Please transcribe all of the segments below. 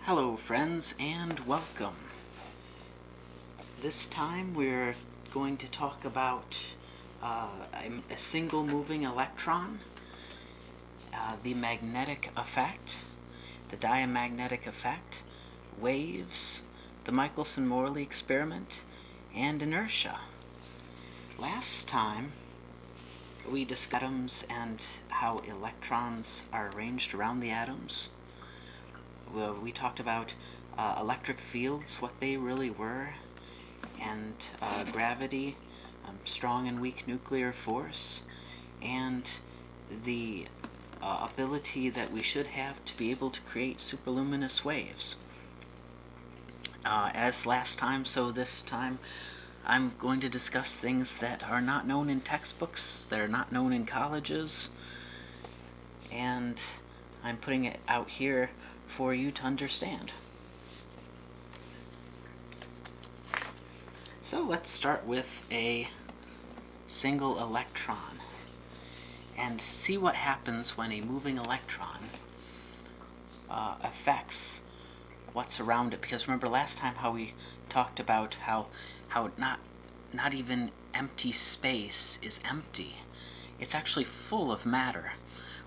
Hello friends and welcome. This time we're going to talk about a single moving electron, the magnetic effect, the diamagnetic effect, waves, the Michelson-Morley experiment, and inertia. Last time we discussed atoms and how electrons are arranged around the atoms. We talked about electric fields, what they really were, and gravity, strong and weak nuclear force, and the ability that we should have to be able to create superluminous waves. As last time, so this time I'm going to discuss things that are not known in textbooks, that are not known in colleges, and I'm putting it out here for you to understand. So let's start with a single electron and see what happens when a moving electron affects what's around it. Because remember last time how we talked about how not even empty space is empty. It's actually full of matter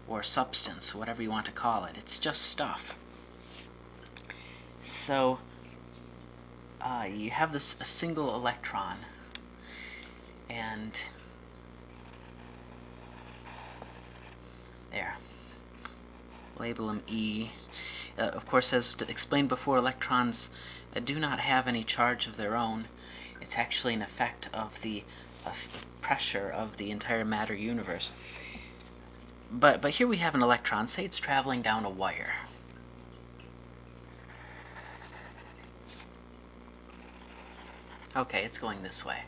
or substance, whatever you want to call it. It's just stuff. So you have a single electron, and there, label them E. Of course, as explained before, electrons do not have any charge of their own. It's actually an effect of the pressure of the entire matter universe. But here we have an electron. Say it's traveling down a wire. Okay, it's going this way.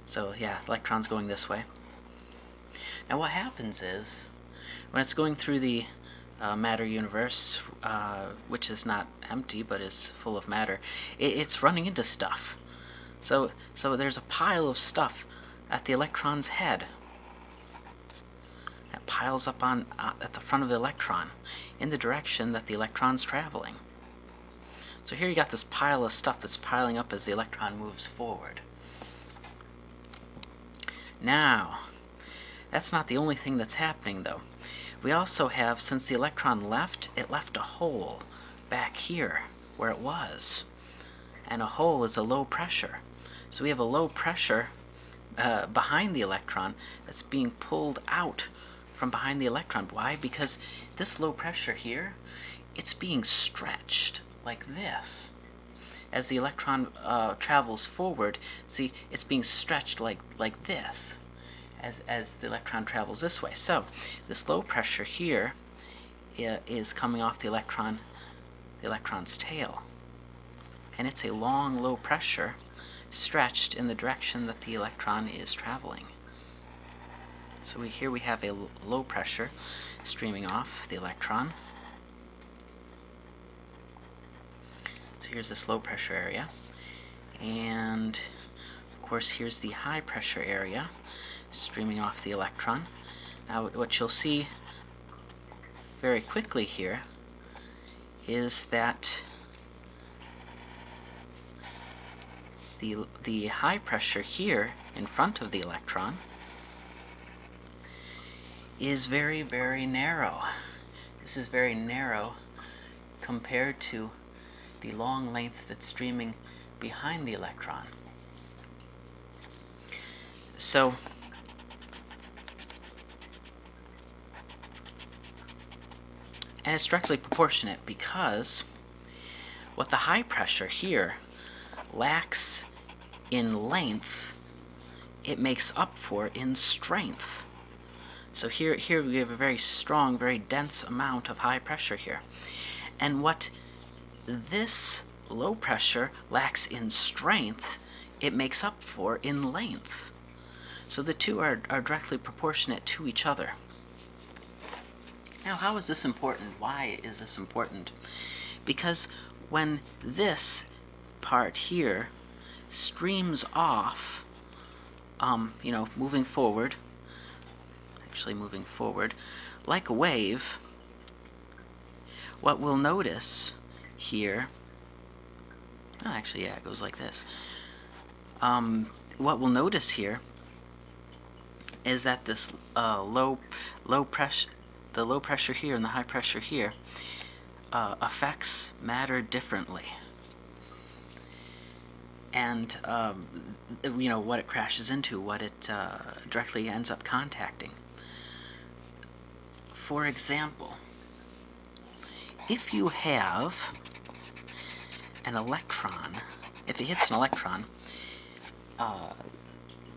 So yeah, electron's going this way. Now what happens is, when it's going through the matter universe, which is not empty but is full of matter, it's running into stuff. So there's a pile of stuff at the electron's head. That piles up on at the front of the electron in the direction that the electron's traveling. So here you got this pile of stuff that's piling up as the electron moves forward. Now, that's not the only thing that's happening though. We also have, since the electron left, it left a hole back here where it was. And a hole is a low pressure. So we have a low pressure behind the electron that's being pulled out from behind the electron. Why? Because this low pressure here, it's being stretched like this. As the electron travels forward, see, it's being stretched like this as the electron travels this way. So this low pressure here is coming off the electron's tail, and it's a long low pressure stretched in the direction that the electron is traveling. So here we have a low pressure streaming off the electron. So here's this low pressure area, and of course here's the high pressure area streaming off the electron. Now what you'll see very quickly here is that the high pressure here in front of the electron is very, very narrow. This is very narrow compared to the long length that's streaming behind the electron. So and it's directly proportionate, because what the high pressure here lacks in length, it makes up for in strength. So here we have a very strong, very dense amount of high pressure here. And what this low pressure lacks in strength, it makes up for in length. So the two are directly proportionate to each other. Now, how is this important? Why is this important? Because when this part here streams off, moving forward, like a wave, what we'll notice here, actually, yeah, it goes like this. What we'll notice here is that this low pressure here and the high pressure here affects matter differently. And you know, what it crashes into, what it directly ends up contacting. For example, if you have an electron, if it hits an electron,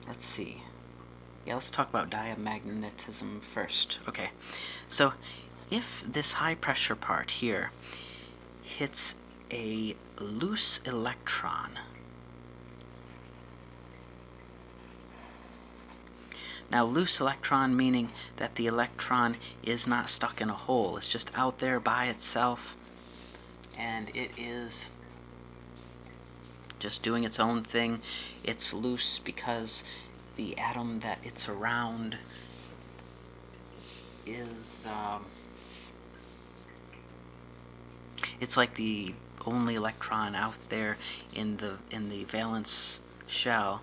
let's see. Yeah, let's talk about diamagnetism first. Okay, so if this high pressure part here hits a loose electron, now loose electron meaning that the electron is not stuck in a hole, it's just out there by itself, and it is just doing its own thing. It's loose because the atom that it's around is it's like the only electron out there in the valence shell.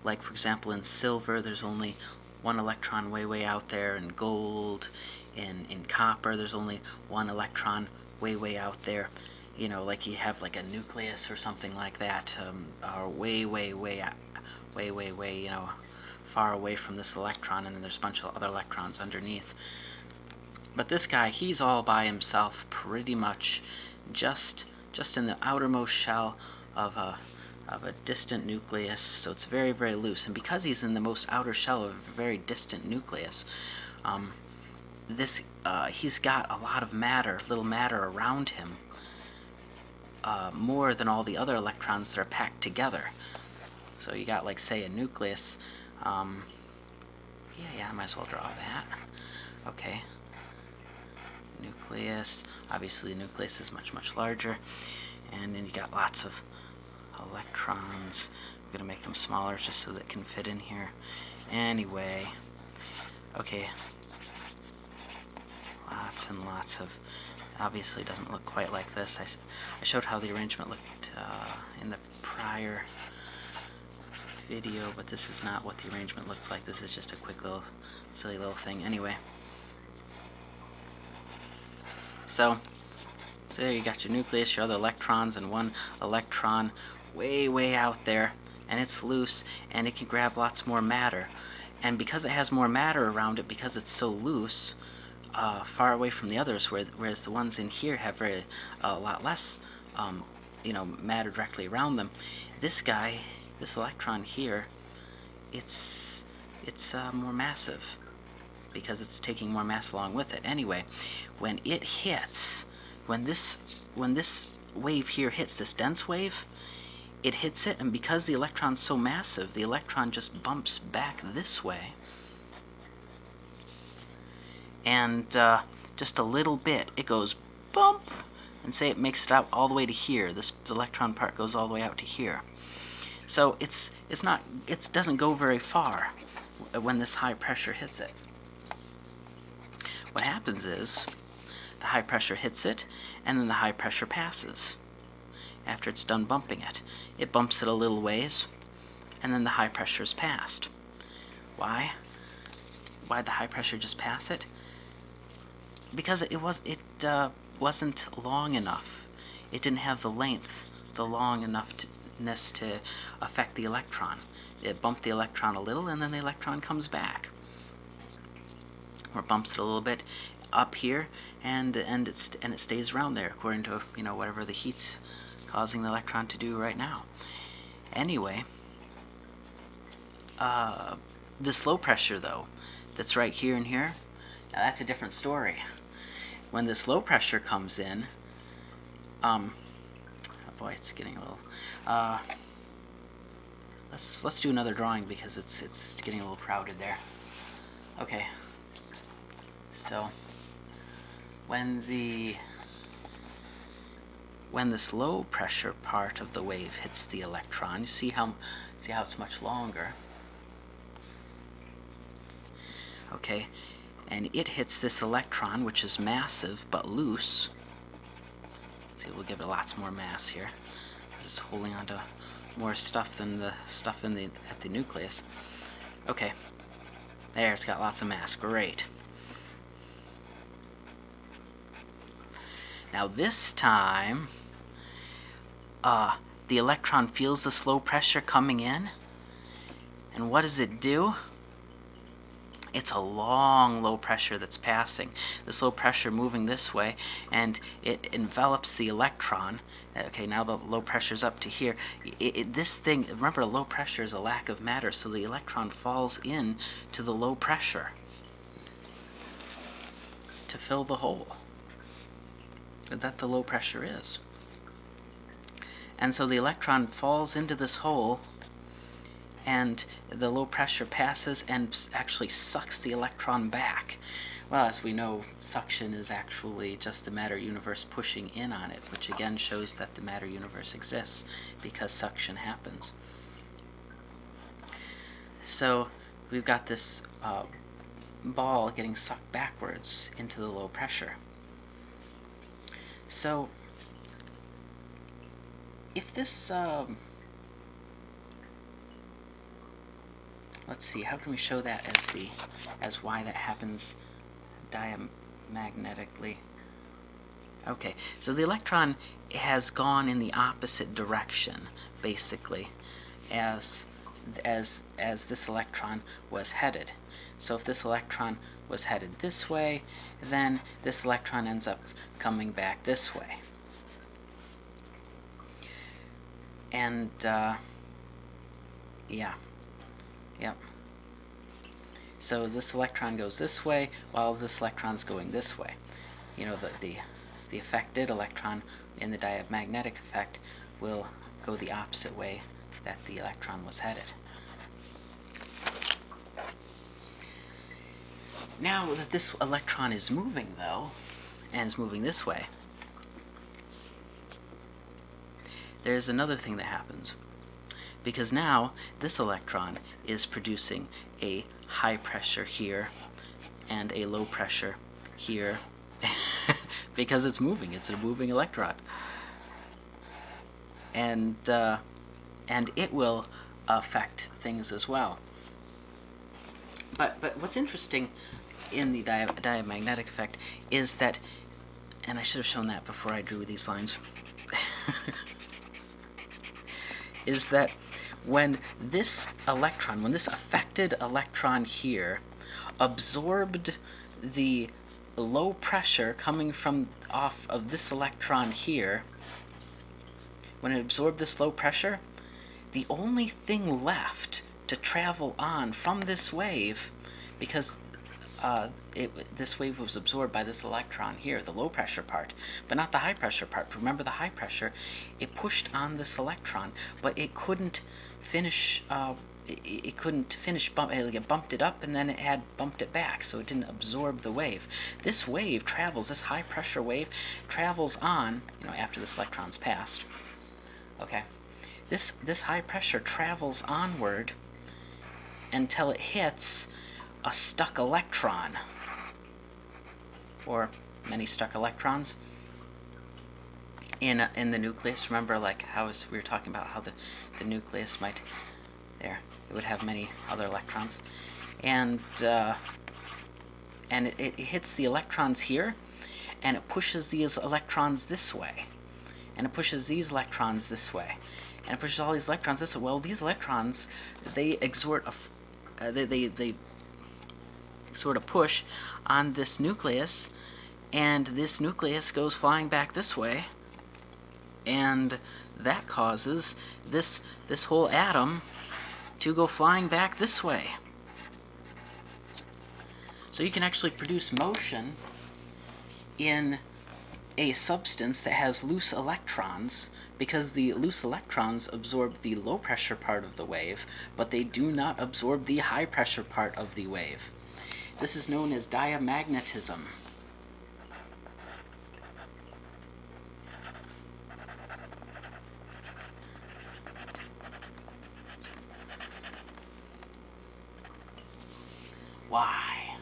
Like, for example, in silver there's only one electron way out there. In gold, in copper there's only one electron way out there. You know, like you have like a nucleus or something like that, or way, you know, far away from this electron, and then there's a bunch of other electrons underneath. But this guy, he's all by himself, pretty much, just in the outermost shell of a distant nucleus. So it's very loose, and because he's in the most outer shell of a very distant nucleus, he's got a lot of matter, little matter around him. More than all the other electrons that are packed together. So you got, like, say, a nucleus. Yeah, I might as well draw that. Okay. Nucleus. Obviously, the nucleus is much larger. And then you got lots of electrons. I'm going to make them smaller just so that it can fit in here. Anyway. Okay. Lots and lots of... Obviously, it doesn't look quite like this. I showed how the arrangement looked in the prior video, but this is not what the arrangement looks like. This is just a quick little, silly little thing. Anyway, so there you got your nucleus, your other electrons, and one electron way out there, and it's loose, and it can grab lots more matter. And because it has more matter around it, because it's so loose, far away from the others, whereas the ones in here have a lot less, you know, matter directly around them. This guy, this electron here, it's more massive because it's taking more mass along with it. Anyway, when it hits, when this wave here hits, this dense wave, it hits it, and because the electron's so massive, the electron just bumps back this way. And just a little bit, it goes bump, and say it makes it out all the way to here. This electron part goes all the way out to here. So it doesn't go very far when this high pressure hits it. What happens is the high pressure hits it, and then the high pressure passes. After it's done bumping it, it bumps it a little ways, and then the high pressure is passed. Why? Why'd the high pressure just pass it? Because it wasn't long enough. It didn't have the length, the long enoughness to affect the electron. It bumped the electron a little, and then the electron comes back, or bumps it a little bit up here, and it stays around there according to, you know, whatever the heat's causing the electron to do right now. Anyway, this low pressure though, that's right here and here, now that's a different story. When this low pressure comes in, oh boy, it's getting a little. Let's do another drawing because it's getting a little crowded there. Okay. So when this low pressure part of the wave hits the electron, you see how it's much longer. Okay. And it hits this electron, which is massive but loose. See, we'll give it lots more mass here. This is holding onto more stuff than the stuff at the nucleus. Okay, there, it's got lots of mass. Great. Now this time, the electron feels this low pressure coming in, and what does it do? It's a long low pressure that's passing. This low pressure moving this way, and it envelops the electron. Okay, now the low pressure's up to here. This thing, remember, low pressure is a lack of matter, so the electron falls in to the low pressure to fill the hole that the low pressure is. And so the electron falls into this hole, and the low pressure passes and actually sucks the electron back. Well, as we know, suction is actually just the matter universe pushing in on it, which again shows that the matter universe exists because suction happens. So we've got this ball getting sucked backwards into the low pressure. So if this let's see, how can we show that as why that happens diamagnetically? Okay, so the electron has gone in the opposite direction, basically, as this electron was headed. So if this electron was headed this way, then this electron ends up coming back this way. And yeah. Yep. So this electron goes this way, while this electron's going this way. You know, the affected electron in the diamagnetic effect will go the opposite way that the electron was headed. Now that this electron is moving, though, and is moving this way, there's another thing that happens. Because now this electron is producing a high pressure here and a low pressure here because it's moving. It's a moving electron, and it will affect things as well. But what's interesting in the diamagnetic effect is that, and I should have shown that before I drew these lines, is that when this affected electron here absorbed the low pressure coming from off of this electron here, when it absorbed this low pressure, the only thing left to travel on from this wave, because this wave was absorbed by this electron here, the low pressure part, but not the high pressure part. Remember, the high pressure, it pushed on this electron, but it couldn't finish. It bumped it up, and then it had bumped it back, so it didn't absorb the wave. This wave travels. This high pressure wave travels on. After this electron's passed. Okay, this high pressure travels onward until it hits a stuck electron, or many stuck electrons in the nucleus. Remember, like we were talking about how the nucleus might, it would have many other electrons, and it hits the electrons here, and it pushes these electrons this way, and it pushes these electrons this way, and it pushes all these electrons this way. Well, these electrons, they exert they sort of push on this nucleus, and this nucleus goes flying back this way, and that causes this whole atom to go flying back this way. So you can actually produce motion in a substance that has loose electrons, because the loose electrons absorb the low pressure part of the wave, but they do not absorb the high pressure part of the wave. This is known as diamagnetism. Why?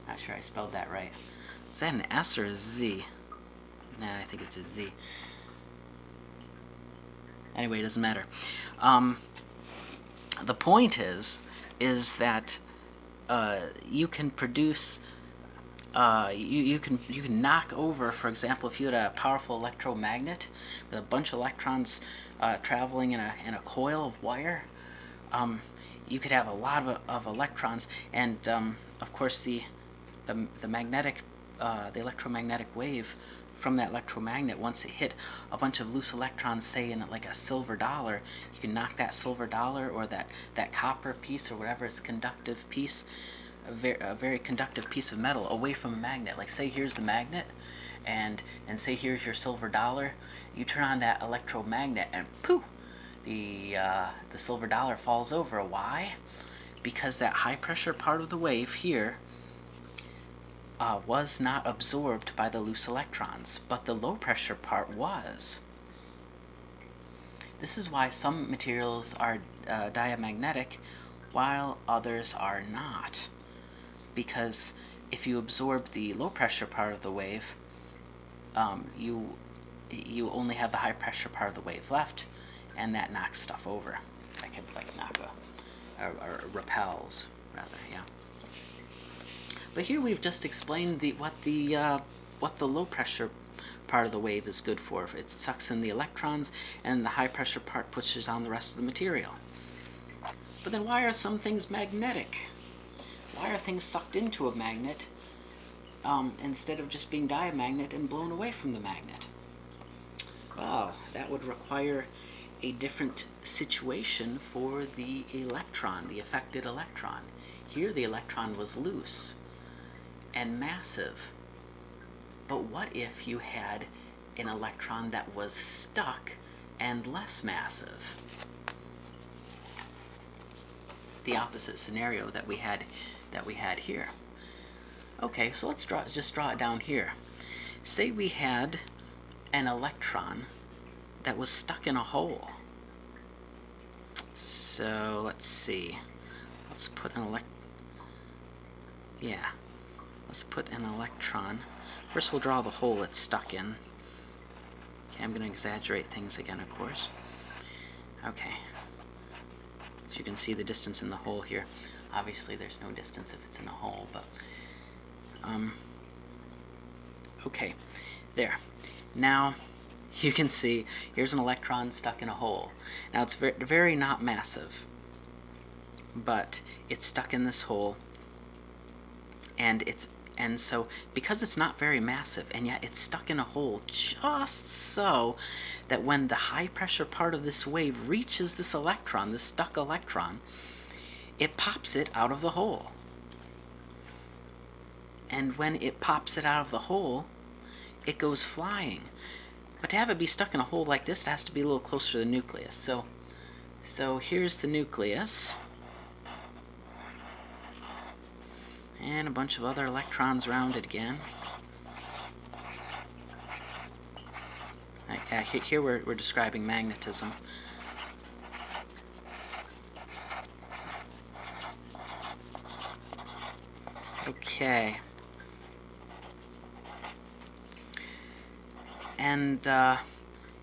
Not sure I spelled that right. Is that an S or a Z? Nah, I think it's a Z. Anyway, it doesn't matter. The point is that you can produce, you can knock over, for example, if you had a powerful electromagnet with a bunch of electrons traveling in a coil of wire, you could have a lot of electrons, and of course the magnetic, the electromagnetic wave from that electromagnet, once it hit a bunch of loose electrons, say in like a silver dollar, you can knock that silver dollar or that copper piece or whatever is conductive piece, a very conductive piece of metal, away from a magnet. Like say here's the magnet, and say here's your silver dollar. You turn on that electromagnet and poof, the silver dollar falls over. Why? Because that high pressure part of the wave here was not absorbed by the loose electrons, but the low pressure part was. This is why some materials are diamagnetic while others are not. Because if you absorb the low pressure part of the wave, you only have the high pressure part of the wave left, and that knocks stuff over. That could like knock or repels rather, yeah. But here we've just explained what the low pressure part of the wave is good for. It sucks in the electrons, and the high pressure part pushes on the rest of the material. But then why are some things magnetic? Why are things sucked into a magnet instead of just being diamagnet and blown away from the magnet? Well, that would require a different situation for the electron, the affected electron. Here the electron was loose and massive. But what if you had an electron that was stuck and less massive? The opposite scenario that we had here. Okay, so let's just draw it down here. Say we had an electron that was stuck in a hole. So let's see. Let's put an Let's put an electron. First we'll draw the hole it's stuck in. Okay, I'm going to exaggerate things again, of course. Okay. As you can see the distance in the hole here. Obviously there's no distance if it's in a hole, but okay, there. Now you can see here's an electron stuck in a hole. Now it's very not massive, but it's stuck in this hole, and so because it's not very massive and yet it's stuck in a hole just so that when the high pressure part of this wave reaches this electron, this stuck electron, it pops it out of the hole. And when it pops it out of the hole, it goes flying. But to have it be stuck in a hole like this, it has to be a little closer to the nucleus. So here's the nucleus. And a bunch of other electrons around it again. Here we're describing magnetism. Okay. And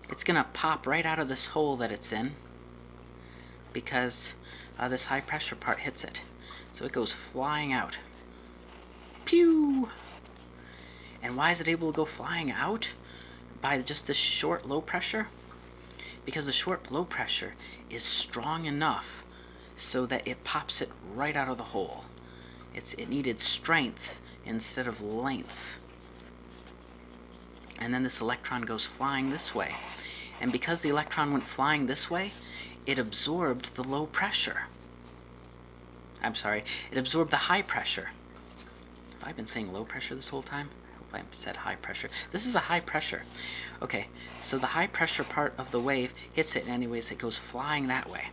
it's going to pop right out of this hole that it's in because this high pressure part hits it. So it goes flying out. Pew! And why is it able to go flying out? By just this short low pressure? Because the short low pressure is strong enough so that it pops it right out of the hole. It needed strength instead of length. And then this electron goes flying this way. And because the electron went flying this way, it absorbed the low pressure. I'm sorry, it absorbed the high pressure. Have I been saying low pressure this whole time? I hope I said high pressure. This is a high pressure. Okay, so the high pressure part of the wave hits it, and anyways, it goes flying that way.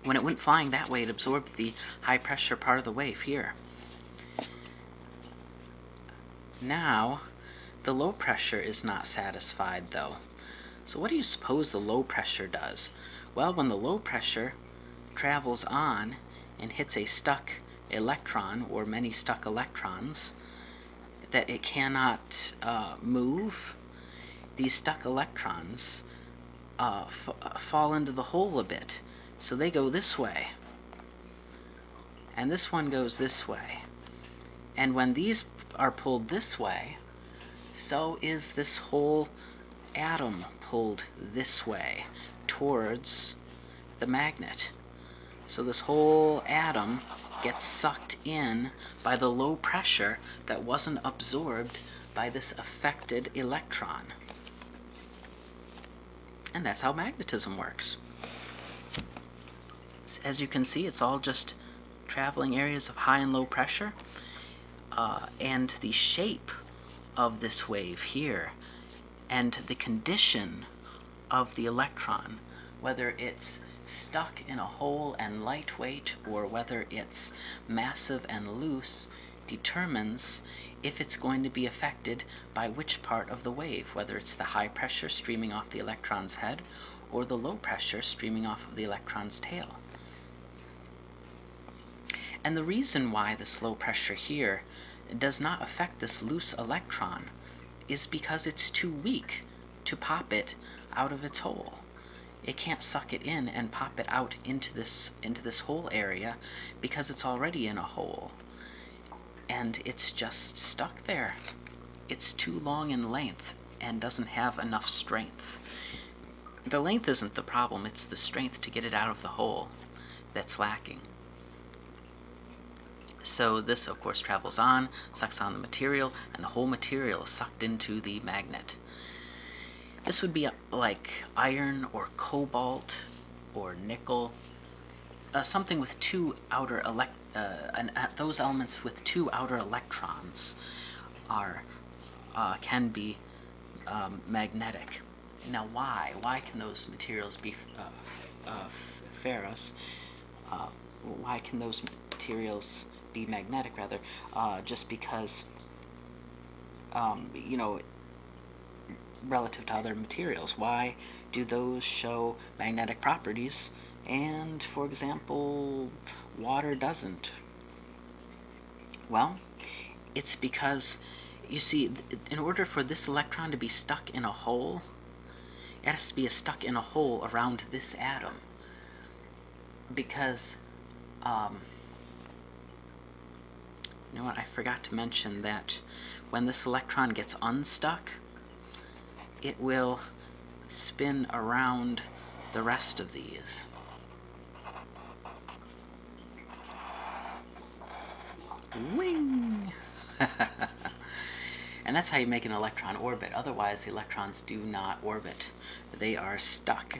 When it went flying that way, it absorbed the high pressure part of the wave here. Now, the low pressure is not satisfied though. So what do you suppose the low pressure does? Well, when the low pressure travels on and hits a stuck electron or many stuck electrons, that it cannot move, these stuck electrons fall into the hole a bit. So they go this way. And this one goes this way. And when these are pulled this way, so is this whole atom pulled this way towards the magnet. So this whole atom gets sucked in by the low pressure that wasn't absorbed by this affected electron. And that's how magnetism works. As you can see, it's all just traveling areas of high and low pressure. And the shape of this wave here and the condition of the electron, whether it's stuck in a hole and lightweight or whether it's massive and loose, determines if it's going to be affected by which part of the wave, whether it's the high pressure streaming off the electron's head or the low pressure streaming off of the electron's tail. And the reason why this low pressure here does not affect this loose electron is because it's too weak to pop it out of its hole. It can't suck it in and pop it out into this whole area because it's already in a hole. And it's just stuck there. It's too long in length and doesn't have enough strength. The length isn't the problem, it's the strength to get it out of the hole that's lacking. So this, of course, travels on, sucks on the material, and the whole material is sucked into the magnet. This would be like iron or cobalt or nickel, something with two outer those elements with two outer electrons can be magnetic. Now, why? Why can those materials be ferrous? Why can those materials be magnetic, rather? Just because, relative to other materials. Why do those show magnetic properties and, for example, water doesn't? Well, it's because, you see, in order for this electron to be stuck in a hole, it has to be stuck in a hole around this atom. Because, you know what, I forgot to mention that when this electron gets unstuck, it will spin around the rest of these. Wing! And that's how you make an electron orbit. Otherwise, the electrons do not orbit. They are stuck.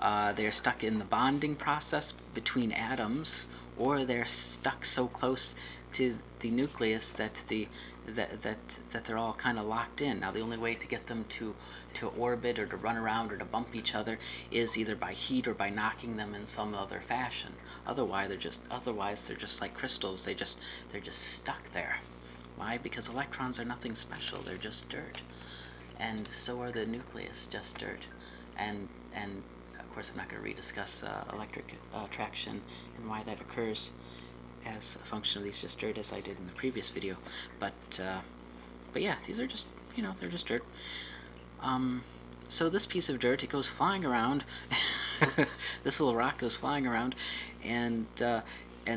They're stuck in the bonding process between atoms, or they're stuck so close to the nucleus that they're all kind of locked in. Now, the only way to get them to orbit or to run around or to bump each other is either by heat or by knocking them in some other fashion. Otherwise, they're just like crystals. They're just stuck there. Why? Because electrons are nothing special. They're just dirt, and so are the nucleus, just dirt. And of course, I'm not going to rediscuss electric attraction and why that occurs as a function of these just dirt, as I did in the previous video. But yeah, these are just, they're just dirt. So this piece of dirt, it goes flying around. This little rock goes flying around, and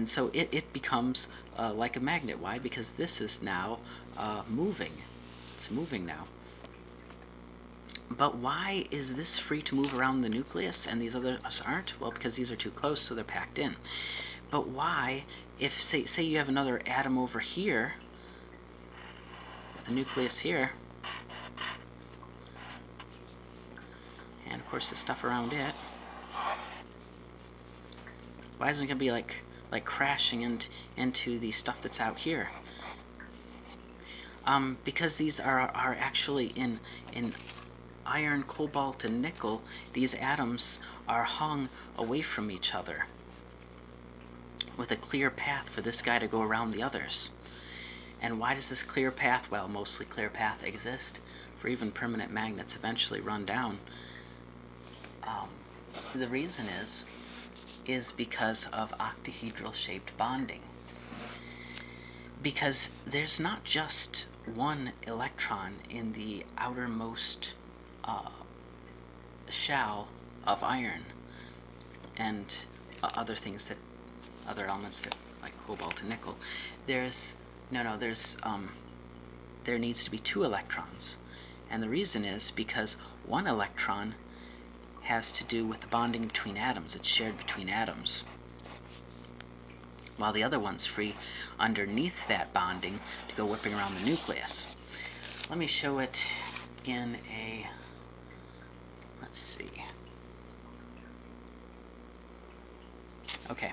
so it becomes like a magnet. Why? Because this is now moving. It's moving now. But why is this free to move around the nucleus and these others aren't? Well, because these are too close, so they're packed in. But why, if say you have another atom over here, with a nucleus here, and of course the stuff around it, why isn't it going to be like crashing into the stuff that's out here? Because these are actually in iron, cobalt, and nickel. These atoms are hung away from each other with a clear path for this guy to go around the others. And why does this clear path, well, mostly clear path, exist? For even permanent magnets eventually run down. The reason is because of octahedral shaped bonding. Because there's not just one electron in the outermost shell of iron, and other things that, other elements that, like cobalt and nickel. There needs to be 2 electrons, and the reason is because one electron has to do with the bonding between atoms. It's shared between atoms, while the other one's free underneath that bonding to go whipping around the nucleus. Let me show it in a, let's see. Okay.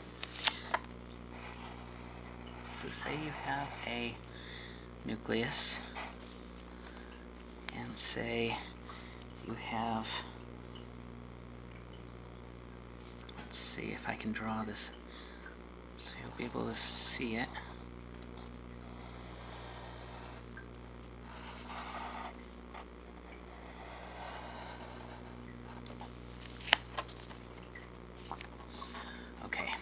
So say you have a nucleus, and say you have, let's see if I can draw this so you'll be able to see it. Okay.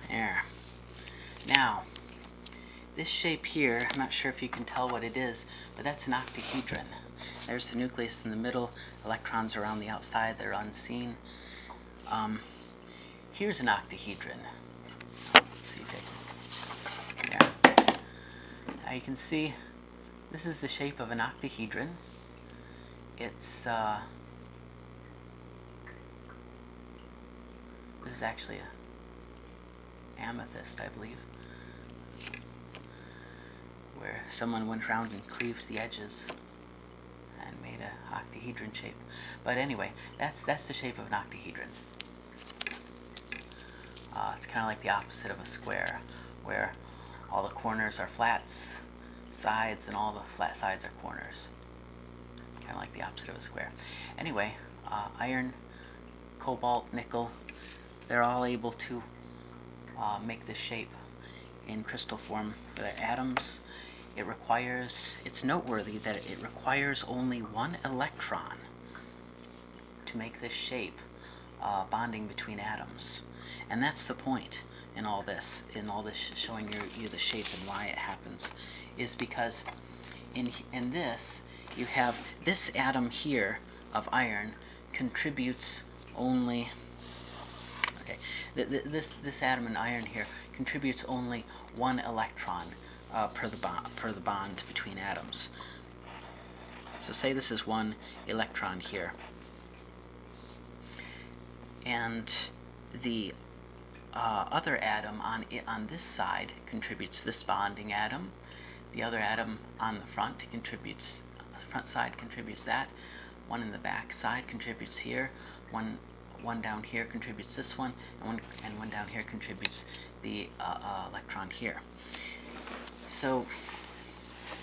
There. Now, this shape here, I'm not sure if you can tell what it is, but that's an octahedron. There's the nucleus in the middle, electrons around the outside, they're unseen. Here's an octahedron. Let's see if I can, there. Now you can see this is the shape of an octahedron. It's, this is actually a amethyst, I believe, where someone went around and cleaved the edges and made a octahedron shape. But anyway, that's the shape of an octahedron. It's kind of like the opposite of a square, where all the corners are flats, sides, and all the flat sides are corners. Kind of like the opposite of a square. Anyway, iron, cobalt, nickel, they're all able to make this shape in crystal form for their atoms. It's noteworthy that it requires only 1 electron to make this shape, bonding between atoms. And that's the point in all this showing you the shape and why it happens, is because in this, you have this atom here of iron contributes only, okay, this atom in iron here contributes only 1 electron per the bond between atoms. So say this is 1 electron here, and the other atom on this side contributes this bonding atom. The other atom on the front side contributes that. One in the back side contributes here. One down here contributes this one, and one down here contributes the electron here. So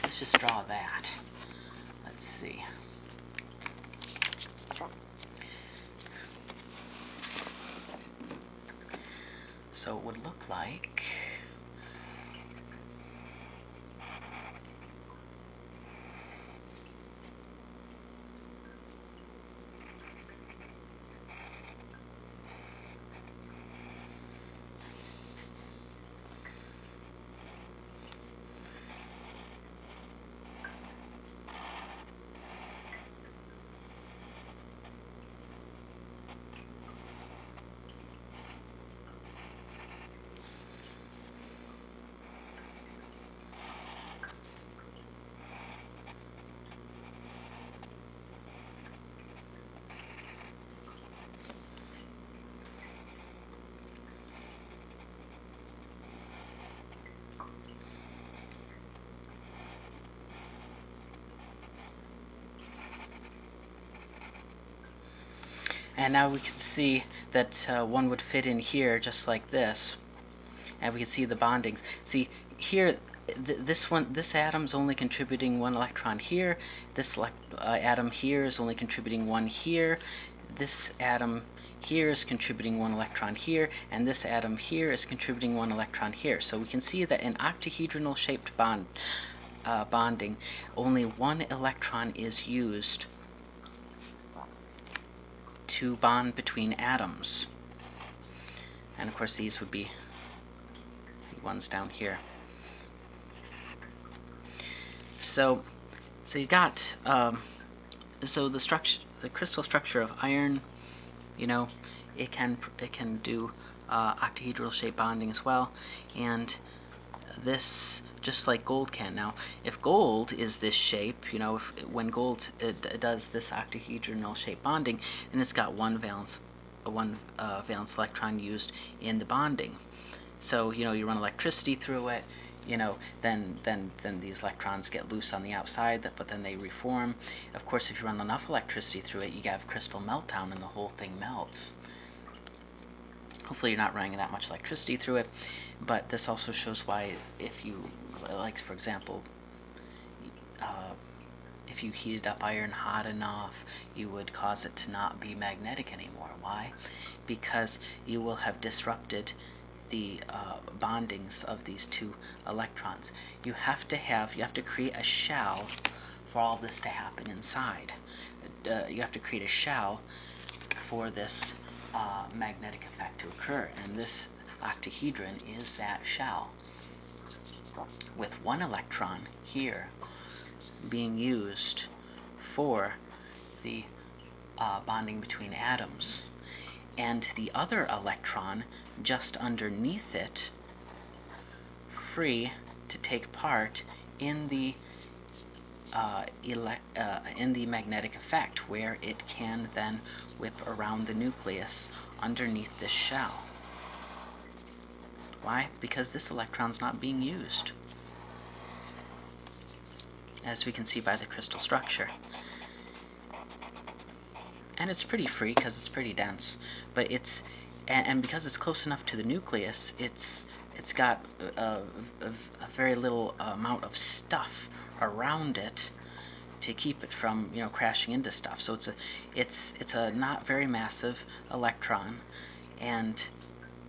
let's just draw that. Let's see. So it would look like, and now we can see that one would fit in here just like this, and we can see the bondings. See here, this atom's only contributing 1 electron here. This atom here is only contributing 1 here. This atom here is contributing 1 electron here, and this atom here is contributing 1 electron here. So we can see that in octahedral shaped bonding, only 1 electron is used to bond between atoms. And of course these would be the ones down here. So you got so the crystal structure of iron, you know, it can do octahedral shape bonding as well, and this just like gold can. Now, if gold is this shape, you know, when gold does this octahedral shape bonding, then it's got one valence electron used in the bonding. So, you know, you run electricity through it, you know, then these electrons get loose on the outside, but then they reform. Of course, if you run enough electricity through it, you have crystal meltdown and the whole thing melts. Hopefully you're not running that much electricity through it, but this also shows why if you, like for example, if you heated up iron hot enough, you would cause it to not be magnetic anymore. Why? Because you will have disrupted the bondings of these two electrons. You have to create a shell for all this to happen inside. You have to create a shell for this magnetic effect to occur, and this octahedron is that shell, with one electron here being used for the bonding between atoms, and the other electron just underneath it, free to take part in the magnetic effect, where it can then whip around the nucleus underneath this shell. Why? Because this electron's not being used, as we can see by the crystal structure. And it's pretty free because it's pretty dense, but and because it's close enough to the nucleus, it's got a very little amount of stuff around it to keep it from, you know, crashing into stuff. So it's a not very massive electron, and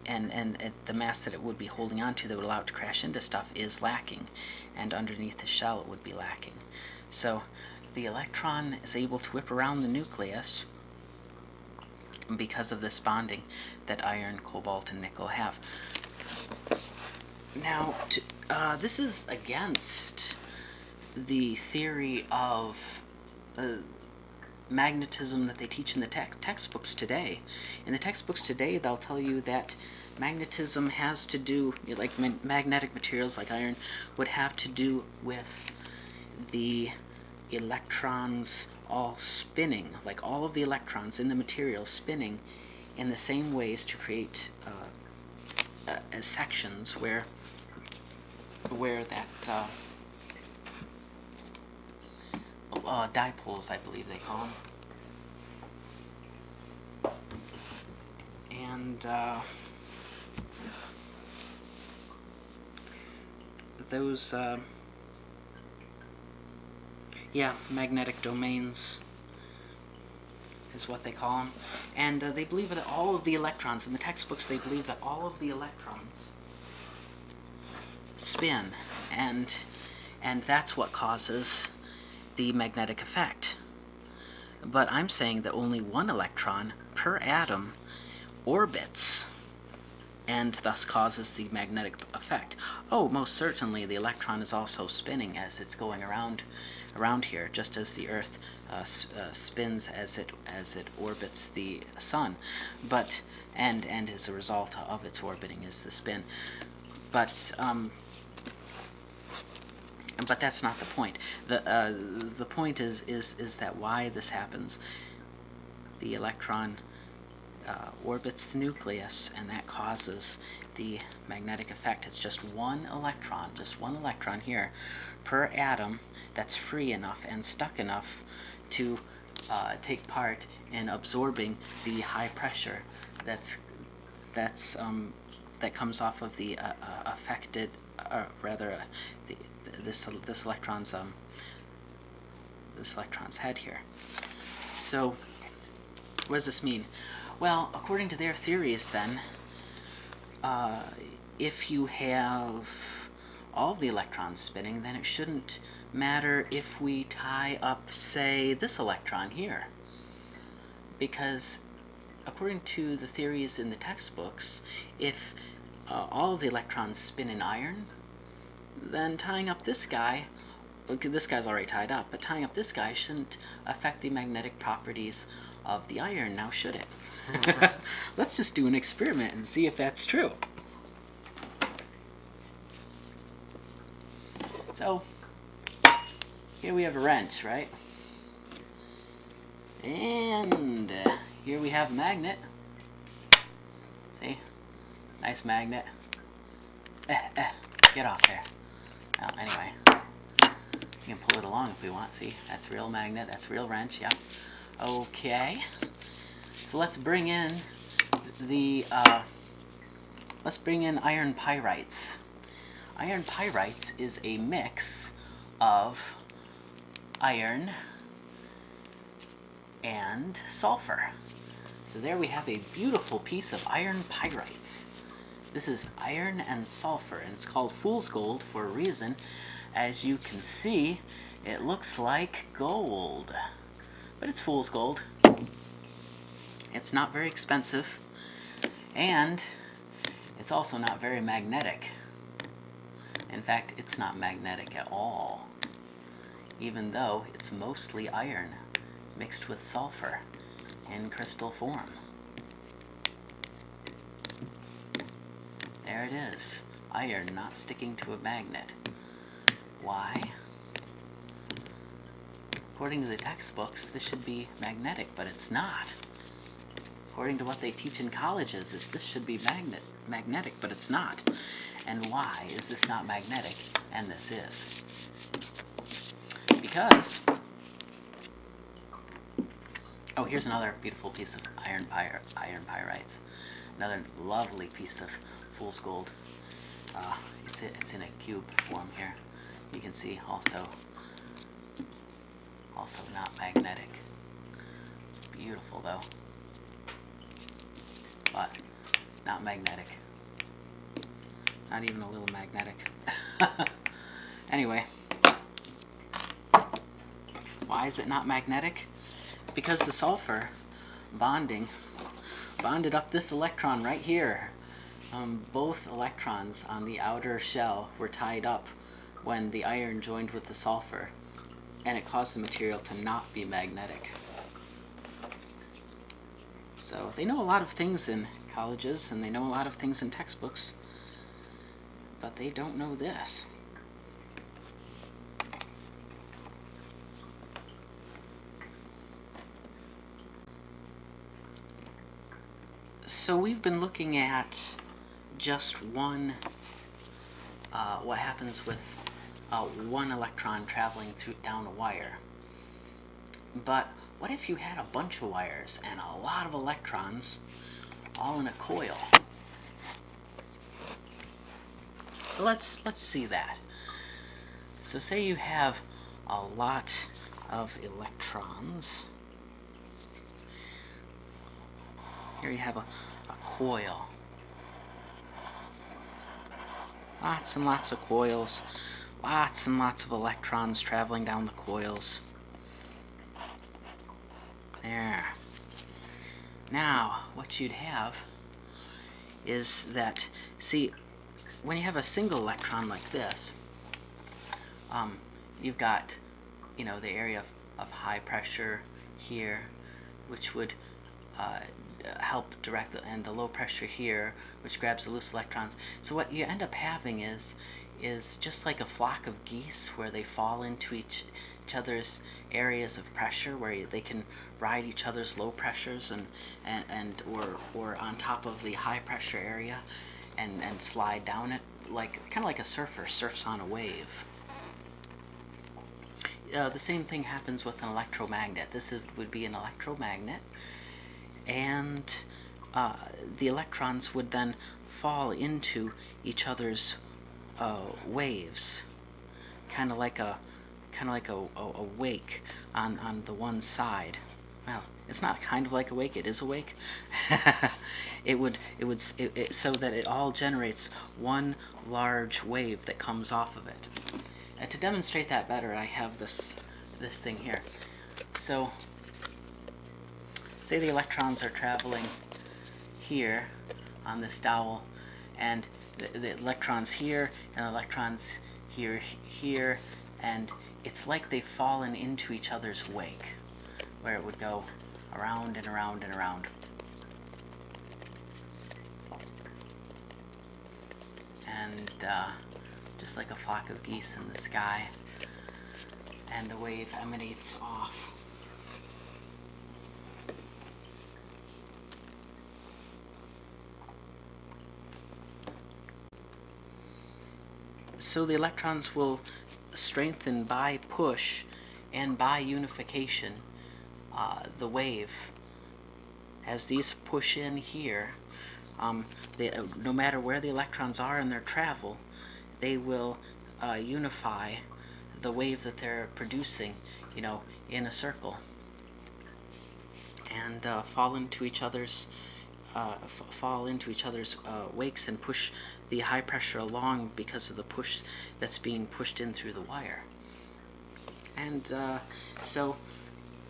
the mass that it would be holding on to that would allow it to crash into stuff is lacking, and underneath the shell it would be lacking. So the electron is able to whip around the nucleus because of this bonding that iron, cobalt, and nickel have. Now, this is against the theory of magnetism that they teach in the textbooks today. In the textbooks today, they'll tell you that magnetism has to do, like magnetic materials like iron, would have to do with the electrons all spinning, like all of the electrons in the material spinning in the same ways to create sections where that dipoles, I believe they call them, and those magnetic domains is what they call them. And they believe that all of the electrons, in the textbooks, they believe that all of the electrons spin, and that's what causes the magnetic effect. But I'm saying that only one electron per atom orbits, and thus causes the magnetic effect. Oh, most certainly the electron is also spinning as it's going around here, just as the Earth spins as it orbits the sun. But and as a result of its orbiting is the spin. But that's not the point. The point is that why this happens. The electron orbits the nucleus, and that causes the magnetic effect. It's just one electron here per atom that's free enough and stuck enough to take part in absorbing the high pressure that comes off of the affected, or rather, this electron's head here. So, what does this mean? Well, according to their theories, then, if you have all of the electrons spinning, then it shouldn't matter if we tie up, say, this electron here, because according to the theories in the textbooks, if all the electrons spin in iron, then tying up this guy, this guy's already tied up, but tying up this guy shouldn't affect the magnetic properties of the iron, now should it? Let's just do an experiment and see if that's true. So, here we have a wrench, right? And here we have a magnet. See? Nice magnet. Get off there. Well, anyway. You can pull it along if we want. See? That's real magnet. That's real wrench. Yeah. Okay. So let's bring in the iron pyrites. Iron pyrites is a mix of iron and sulfur. So there we have a beautiful piece of iron pyrites. This is iron and sulfur, and it's called fool's gold for a reason. As you can see, it looks like gold, but it's fool's gold. It's not very expensive, and it's also not very magnetic. In fact, it's not magnetic at all, even though it's mostly iron mixed with sulfur in crystal form. There it is. Iron not sticking to a magnet. Why? According to the textbooks, this should be magnetic, but it's not. According to what they teach in colleges, this should be magnetic, but it's not. And why is this not magnetic and this is? Because, oh, here's another beautiful piece of iron pyrites. Another lovely piece of fool's gold. It's in a cube form here. You can see also not magnetic. Beautiful though, but not magnetic. Not even a little magnetic. Anyway, why is it not magnetic? Because the sulfur bonded up this electron right here. Both electrons on the outer shell were tied up when the iron joined with the sulfur, and it caused the material to not be magnetic. So they know a lot of things in colleges, and they know a lot of things in textbooks, but they don't know this. So we've been looking at just one, what happens with one electron traveling down a wire. But what if you had a bunch of wires and a lot of electrons all in a coil? So let's see that. So say you have a lot of electrons. Here you have a coil. Lots and lots of coils. Lots and lots of electrons traveling down the coils. There. Now, what you'd have is that, see, when you have a single electron like this, you've got, the area of high pressure here, which would help direct and the low pressure here, which grabs the loose electrons. So what you end up having is just like a flock of geese, where they fall into each other's areas of pressure, where they can ride each other's low pressures or on top of the high pressure area and slide down it, kind of like a surfer surfs on a wave. The same thing happens with an electromagnet. This would be an electromagnet, and the electrons would then fall into each other's waves, kind of like a wake on the one side. Well, it's not kind of like a wake; it is a wake. it would so that it all generates one large wave that comes off of it. To demonstrate that better, I have this thing here. So say the electrons are traveling here on this dowel, and the electrons here and electrons here, and it's like they've fallen into each other's wake, where it would go around and around and around. And just like a flock of geese in the sky, and the wave emanates off. So the electrons will strengthen by push and by unification the wave. As these push in here, no matter where the electrons are in their travel, they will unify the wave that they're producing, in a circle, and fall into each other's wakes and push the high pressure along because of the push that's being pushed in through the wire. And so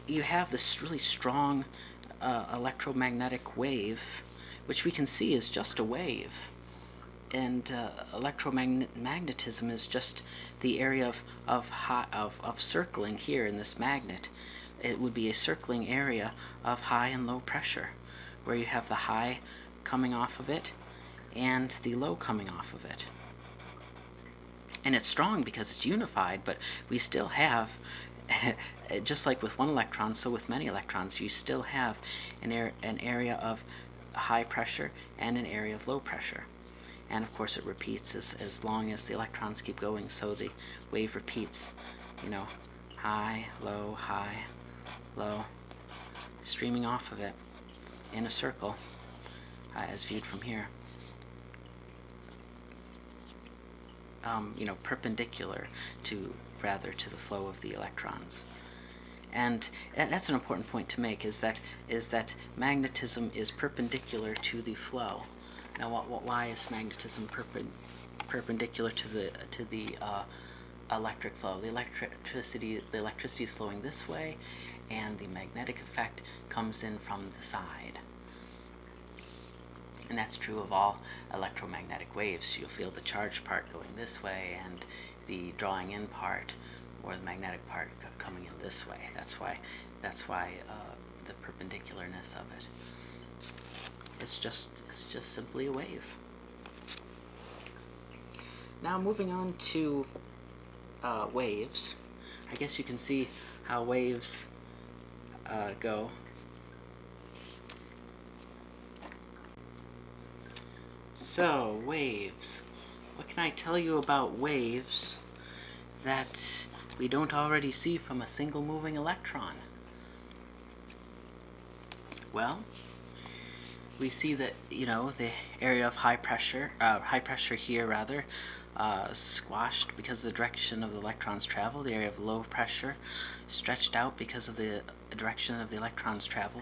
you have this really strong electromagnetic wave, which we can see is just a wave. And electromagnetism is just the area of circling here in this magnet. It would be a circling area of high and low pressure, where you have the high coming off of it and the low coming off of it. And it's strong because it's unified, but we still have, just like with one electron, so with many electrons, you still have an area of high pressure and an area of low pressure. And of course it repeats as long as the electrons keep going, so the wave repeats, high, low, streaming off of it in a circle, as viewed from here. Perpendicular to the flow of the electrons. And that's an important point to make, is that magnetism is perpendicular to the flow. Now, why is magnetism perpendicular to the electric flow? The electricity is flowing this way, and the magnetic effect comes in from the side. And that's true of all electromagnetic waves. You'll feel the charged part going this way, and the drawing in part, or the magnetic part, coming in this way. That's why the perpendicularness of it. It's just simply a wave. Now moving on to waves. I guess you can see how waves go. So, waves. What can I tell you about waves that we don't already see from a single moving electron? Well, we see that, the area of high pressure here, squashed because of the direction of the electrons' travel. The area of low pressure stretched out because of the direction of the electrons' travel.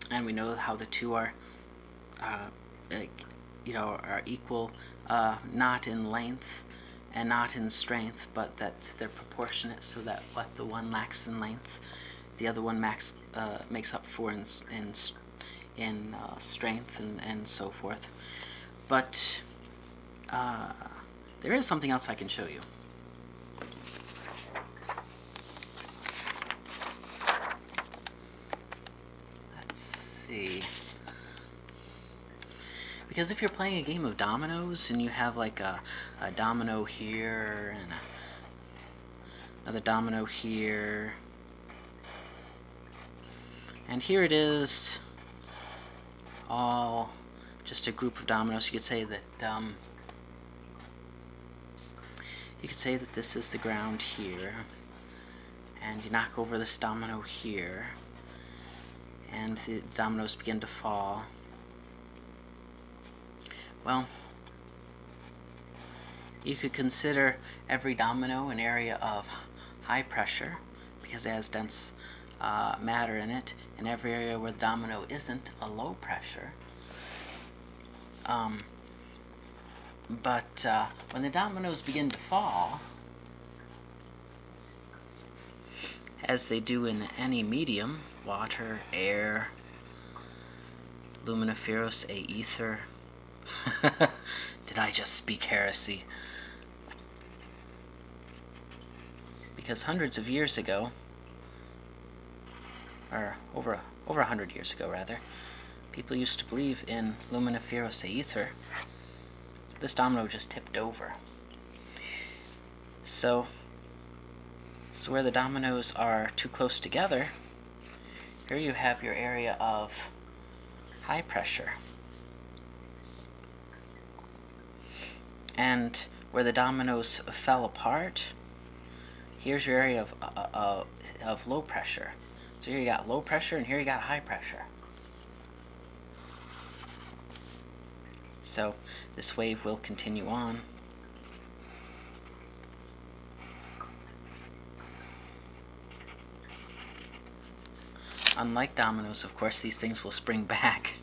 And we know how the two are equal, not in length and not in strength, but that they're proportionate, so that what the one lacks in length, the other one makes up for in strength and so forth. But there is something else I can show you. Let's see. Because if you're playing a game of dominoes and you have like a domino here and another domino here, and here it is, all just a group of dominoes. You could say that this is the ground here, and you knock over this domino here, and the dominoes begin to fall. Well, you could consider every domino an area of high pressure because it has dense matter in it, and every area where the domino isn't a low pressure. But when the dominoes begin to fall, as they do in any medium, water, air, luminiferous aether. Did I just speak heresy? Because hundreds of years ago, or over 100 years ago rather, people used to believe in luminiferous aether. This domino just tipped over. So where the dominoes are too close together, here you have your area of high pressure. And where the dominoes fell apart, here's your area of low pressure. So here you got low pressure, and here you got high pressure. So this wave will continue on. Unlike dominoes, of course, these things will spring back.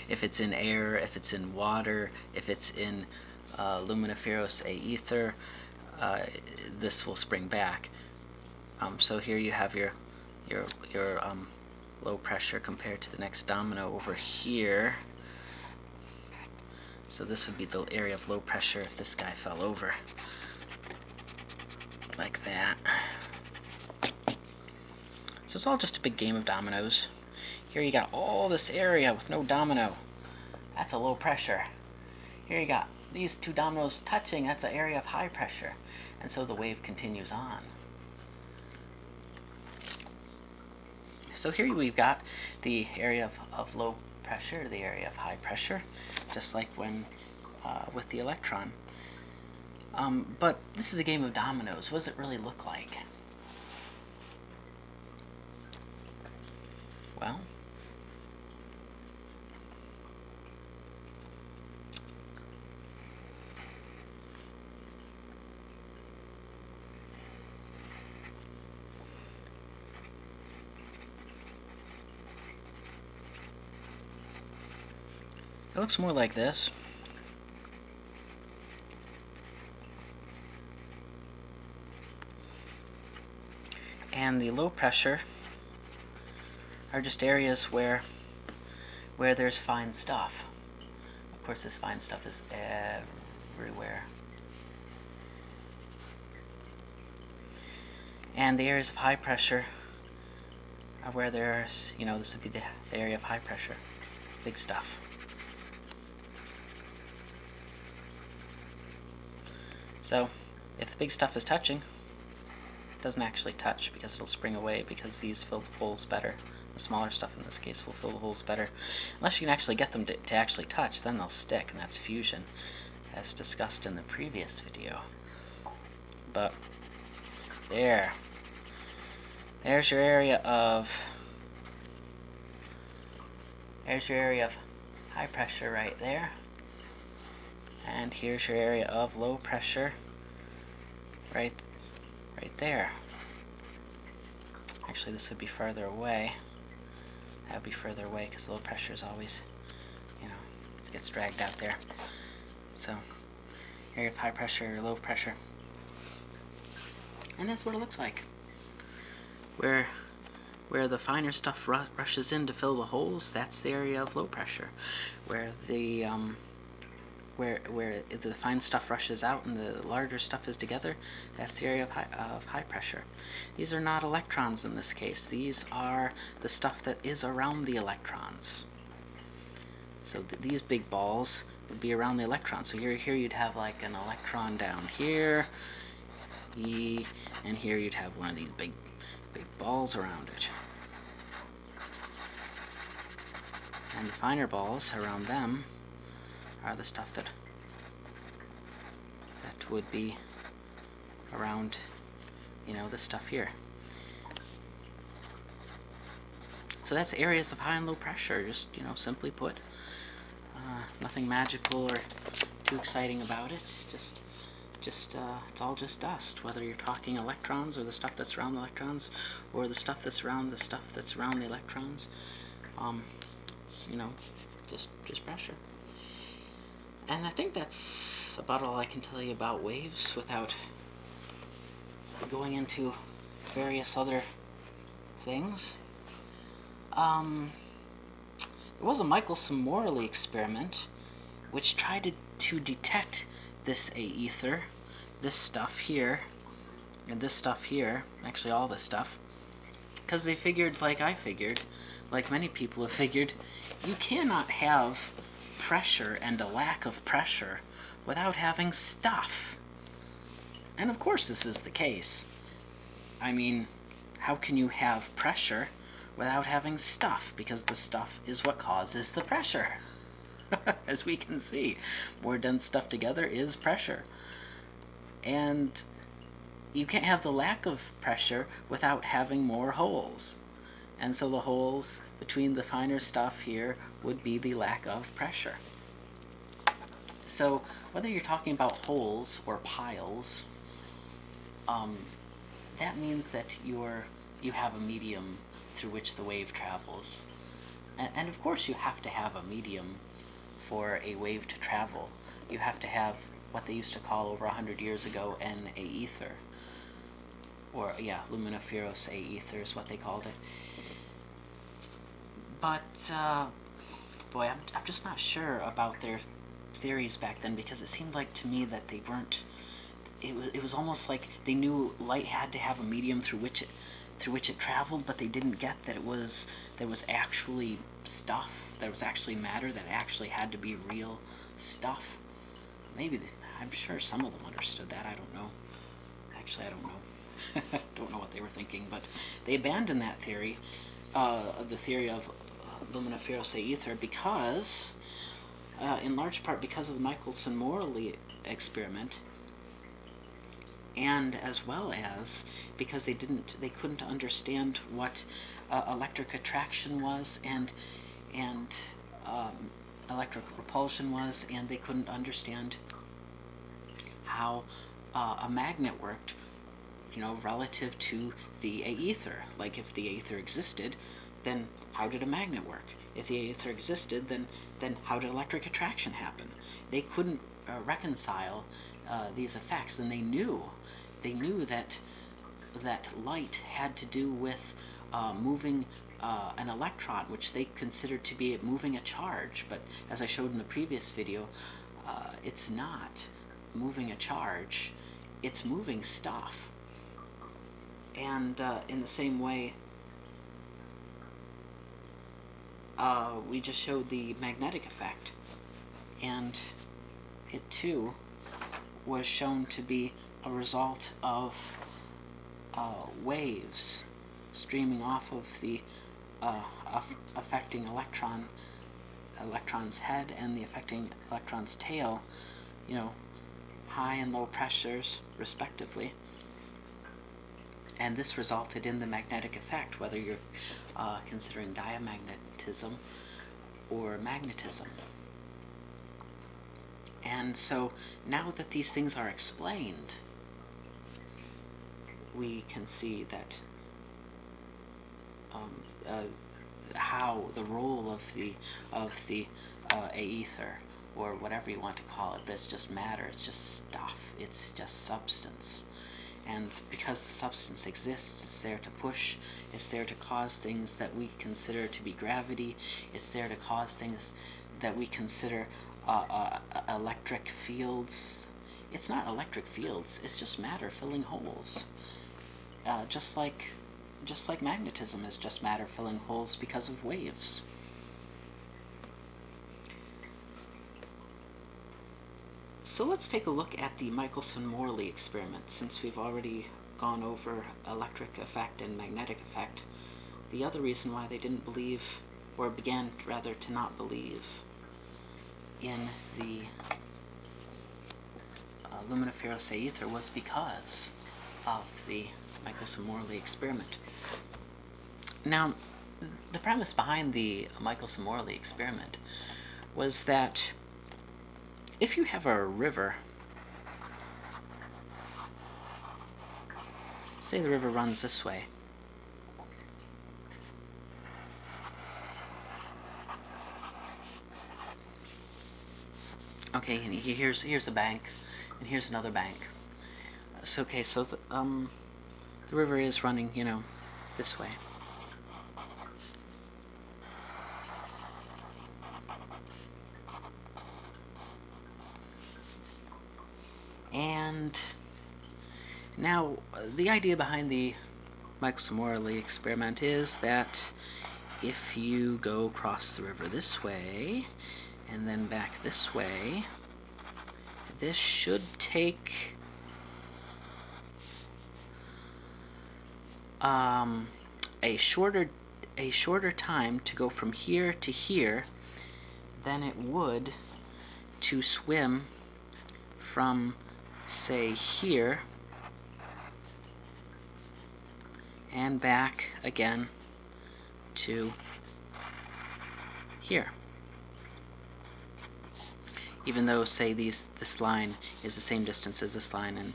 If it's in air, if it's in water, if it's in luminiferous aether, this will spring back. So here you have your low pressure compared to the next domino over here. So this would be the area of low pressure if this guy fell over. Like that. So it's all just a big game of dominoes. Here you got all this area with no domino. That's a low pressure. Here you got these two dominoes touching. That's an area of high pressure. And so the wave continues on. So here we've got the area of low pressure, the area of high pressure, just like when with the electron. But this is a game of dominoes. What does it really look like? Well, it looks more like this. And the low pressure are just areas where there's fine stuff. Of course, this fine stuff is everywhere. And the areas of high pressure are where there's, this would be the area of high pressure, big stuff. So, if the big stuff is touching, it doesn't actually touch because it'll spring away because these fill the holes better. The smaller stuff in this case will fill the holes better. Unless you can actually get them to actually touch, then they'll stick, and that's fusion, as discussed in the previous video. But there's your area of high pressure right there. And here's your area of low pressure right there. Actually, this would be farther away. That would be further away because low pressure is always, it gets dragged out there. So, area of high pressure, low pressure. And that's what it looks like. Where the finer stuff rushes in to fill the holes, that's the area of low pressure. Where the the fine stuff rushes out and the larger stuff is together, that's the area of high pressure. These are not electrons in this case. These are the stuff that is around the electrons. So these big balls would be around the electrons. So here you'd have like an electron down here, and here you'd have one of these big balls around it. And the finer balls around them are the stuff that would be around, this stuff here. So that's areas of high and low pressure, just, simply put. Nothing magical or too exciting about it. Just it's all just dust, whether you're talking electrons or the stuff that's around the electrons, or the stuff that's around the electrons. Just pressure. And I think that's about all I can tell you about waves without going into various other things. There was a MichelsonMorley experiment which tried to detect this aether, this stuff here, and this stuff here, actually all this stuff, because they figured, like I figured, like many people have figured, you cannot have pressure and a lack of pressure without having stuff. And of course this is the case. I mean, how can you have pressure without having stuff? Because the stuff is what causes the pressure. As we can see, more dense stuff together is pressure. And you can't have the lack of pressure without having more holes. And so the holes between the finer stuff here would be the lack of pressure. So whether you're talking about holes or piles, that means that you have a medium through which the wave travels. And of course you have to have a medium for a wave to travel. You have to have what they used to call over 100 years ago an aether. Or, yeah, luminiferous aether is what they called it. But, boy, I'm just not sure about their theories back then, because it seemed like to me that they weren't... It was almost like they knew light had to have a medium through which it traveled, but they didn't get that there was actually stuff. There was actually matter that actually had to be real stuff. Maybe I'm sure some of them understood that. I don't know. Actually, I don't know. Don't know what they were thinking, but they abandoned that theory, the theory of luminiferous aether, because, in large part, because of the Michelson-Morley experiment. And as well as because they couldn't understand what electric attraction was and electric repulsion was, and they couldn't understand how a magnet worked, relative to the aether. Like, if the aether existed, then how did a magnet work? If the aether existed, then how did electric attraction happen? They couldn't reconcile these effects, and they knew that light had to do with moving an electron, which they considered to be moving a charge. But as I showed in the previous video, it's not moving a charge, it's moving stuff. And in the same way, we just showed the magnetic effect, and it too was shown to be a result of waves streaming off of the affecting electron's head and the affecting electron's tail, high and low pressures respectively. And this resulted in the magnetic effect, whether you're considering diamagnetism or magnetism. And so now that these things are explained, we can see that how the role of the aether, or whatever you want to call it, but it's just matter, it's just stuff, it's just substance. And because the substance exists, it's there to push, it's there to cause things that we consider to be gravity, it's there to cause things that we consider electric fields. It's not electric fields, it's just matter filling holes. Just like magnetism is just matter filling holes because of waves. So let's take a look at the Michelson-Morley experiment, since we've already gone over electric effect and magnetic effect. The other reason why they didn't believe, or began rather to not believe, in the luminiferous aether was because of the Michelson-Morley experiment. Now, the premise behind the Michelson-Morley experiment was that if you have a river, say the river runs this way, okay, and here's a bank, and here's another bank. So the river is running, this way. And now, the idea behind the Michels-Morley experiment is that if you go across the river this way, and then back this way, this should take a shorter time to go from here to here than it would to swim from, say, here and back again to here. Even though, say, this line is the same distance as this line, and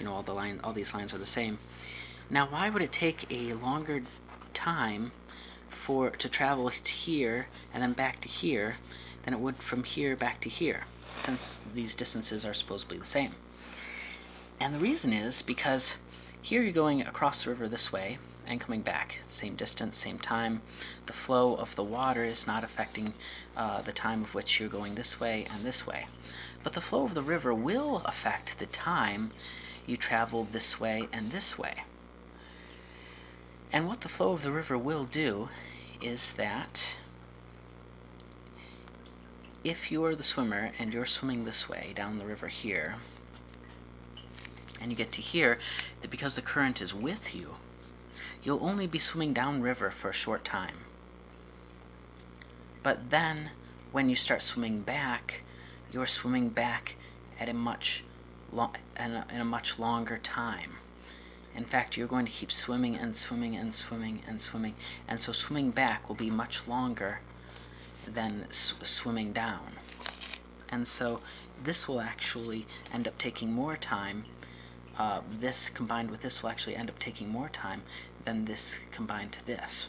all these lines are the same. Now, why would it take a longer time to travel to here and then back to here than it would from here back to here, since these distances are supposedly the same? And the reason is because here you're going across the river this way and coming back, same distance, same time. The flow of the water is not affecting the time of which you're going this way and this way. But the flow of the river will affect the time you travel this way and this way. And what the flow of the river will do is that if you are the swimmer and you're swimming this way down the river here, and you get to here, that because the current is with you, you'll only be swimming downriver for a short time. But then, when you start swimming back, you're swimming back at a much longer time. In fact, you're going to keep swimming and swimming and swimming and swimming, and so swimming back will be much longer than swimming down. And so this will actually end up taking more time. This combined with this will actually end up taking more time than this combined to this.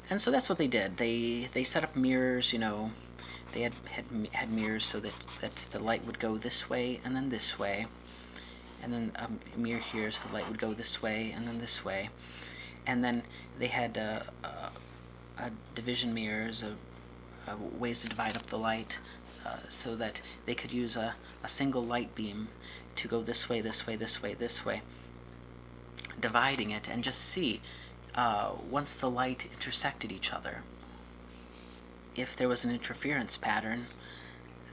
And so that's what they did. They set up mirrors, they had mirrors so that the light would go this way and then this way, and then a mirror here so the light would go this way and then this way. And then they had division mirrors, ways to divide up the light, so that they could use a single light beam to go this way, this way, this way, this way, dividing it, and just see, once the light intersected each other, if there was an interference pattern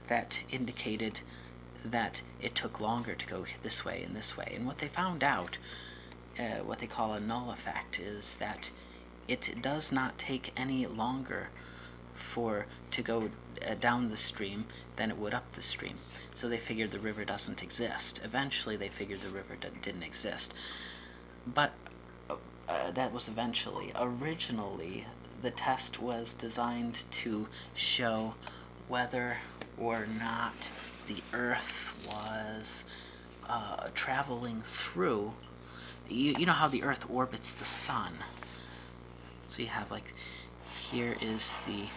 that indicated that it took longer to go this way and this way. And what they found out, what they call a null effect, is that it does not take any longer to go down the stream than it would up the stream. So they figured the river doesn't exist. Eventually they figured the river didn't exist. But that was eventually. Originally, the test was designed to show whether or not the Earth was traveling through. You know how the Earth orbits the sun. So you have, like, here is the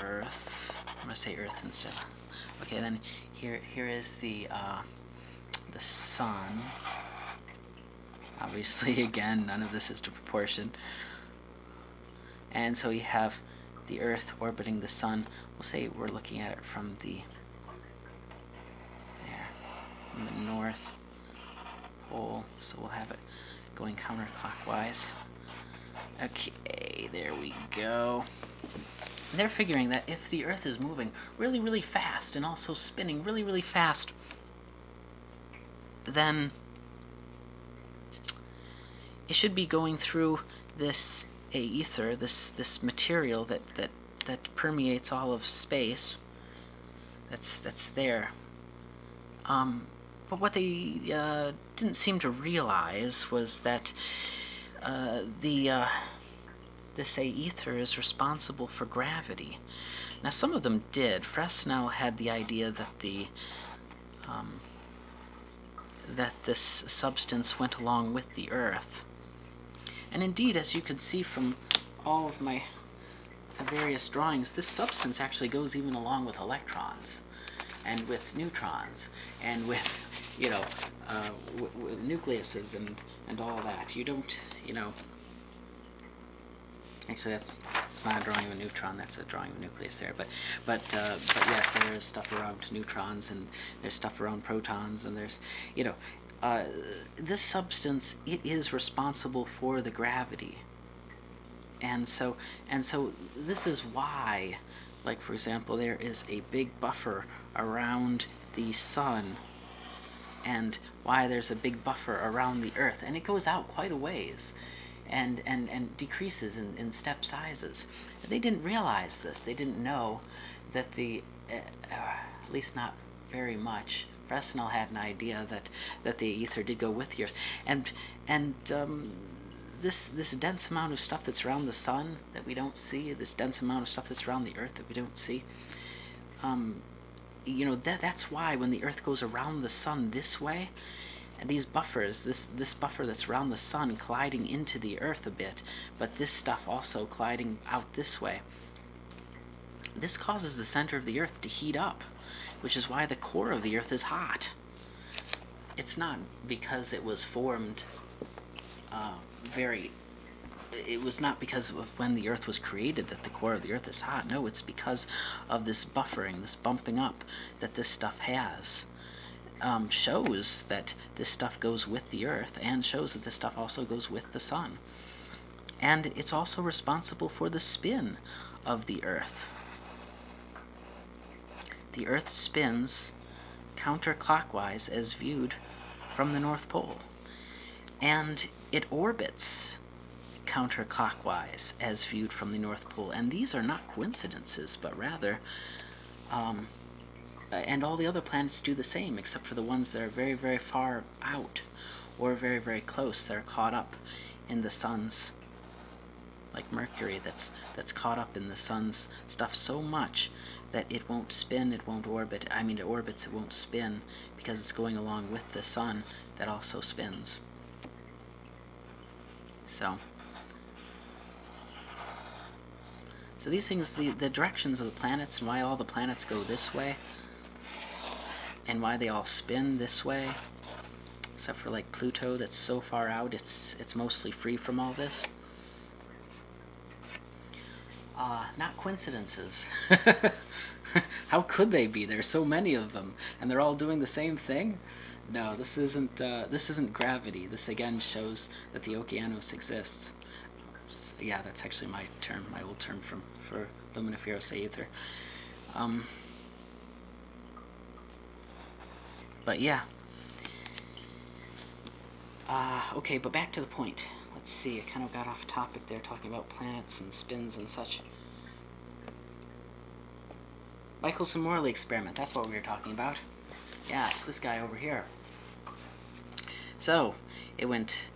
Earth. I'm gonna say Earth instead. Okay, then here is the sun. Obviously, again, none of this is to proportion. And so you have the Earth orbiting the sun. We'll say we're looking at it from the North Pole, so we'll have it going counterclockwise. Okay, there we go. And they're figuring that if the Earth is moving really, really fast and also spinning really, really fast, then it should be going through this aether, this material that permeates all of space. That's there. But what they didn't seem to realize was that this aether is responsible for gravity. Now, some of them did. Fresnel had the idea that that this substance went along with the Earth. And indeed, as you can see from all of my various drawings, this substance actually goes even along with electrons, and with neutrons, and with, with nucleuses and all that. You don't, Actually, it's not a drawing of a neutron. That's a drawing of a nucleus there. But yes, there is stuff around neutrons, and there's stuff around protons, and there's, this substance, it is responsible for the gravity. And so this is why, like for example, there is a big buffer around the sun, and why there's a big buffer around the Earth, and it goes out quite a ways. And decreases in step sizes. They didn't realize this. They didn't know that at least not very much. Fresnel had an idea that the ether did go with the Earth, and this dense amount of stuff that's around the sun that we don't see, this dense amount of stuff that's around the Earth that we don't see. That's why when the Earth goes around the sun this way, and these buffers, this buffer that's around the sun colliding into the Earth a bit, but this stuff also colliding out this way, this causes the center of the Earth to heat up, which is why the core of the Earth is hot. It's not because it was formed it was not because of when the Earth was created that the core of the Earth is hot. No, it's because of this buffering, this bumping up that this stuff has. Shows that this stuff goes with the Earth, and shows that this stuff also goes with the sun. And it's also responsible for the spin of the Earth. The Earth spins counterclockwise as viewed from the North Pole. And it orbits counterclockwise as viewed from the North Pole. And these are not coincidences, but rather and all the other planets do the same, except for the ones that are very, very far out, or very, very close. They're caught up in the sun's, like Mercury, that's caught up in the sun's stuff so much that it won't spin, it won't orbit. I mean, it orbits, it won't spin, because it's going along with the sun that also spins. So these things, the directions of the planets, and why all the planets go this way, and why they all spin this way, except for like Pluto that's so far out it's mostly free from all this. Not coincidences. How could they be? There's so many of them, and they're all doing the same thing. No, this isn't gravity. This again shows that the Okeanos exists. So, yeah, that's actually my old term for luminiferous aether. But yeah. Okay, but back to the point. Let's see, I kind of got off topic there talking about planets and spins and such. Michelson-Morley experiment, that's what we were talking about. Yes, this guy over here. So, it went,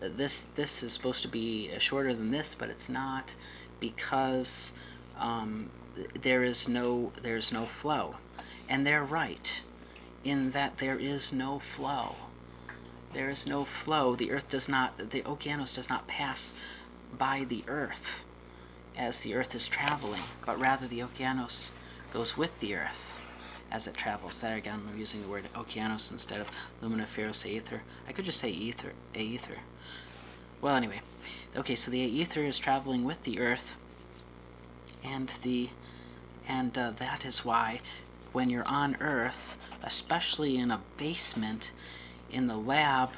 this is supposed to be shorter than this, but it's not, because there's no flow. And they're right, in that there is no flow. There is no flow. The Okeanos does not pass by the Earth as the Earth is traveling, but rather the Okeanos goes with the Earth as it travels. There again, I'm using the word Okeanos instead of luminiferous aether. I could just say aether. Well, anyway. Okay, so the aether is traveling with the Earth, and that is why when you're on Earth, especially in a basement, in the lab,